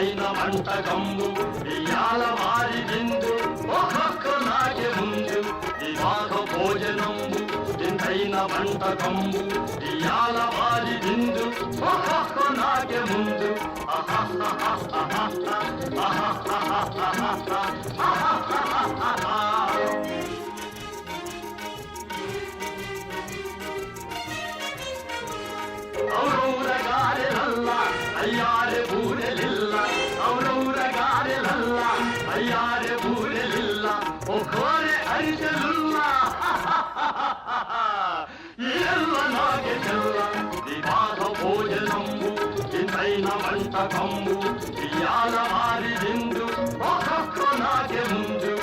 ఇంతైన వంటకంబు ఇయాల వారి విందు ఒక్కొక్క నాకే ముందు వివాహ భోజనంబు ఇంతైన వంటకంబు ఇయాల వారి విందు ఒక్కొక్క నాకే ముందు ఔరౌరగారెలల్ల అయ్యారె బూరెలిల్ల ఔరౌరగారెలల్ల అయ్యారె బూరెలిల్ల ఒక్కోరె అరిసెలుల్ల ఎల్ల నాగే చెల్ల వివాహ భోజనంబు ఇంతైన వంటకంబు ఇయాల వారి విందు ఒక్కొక్క నాగే ముందు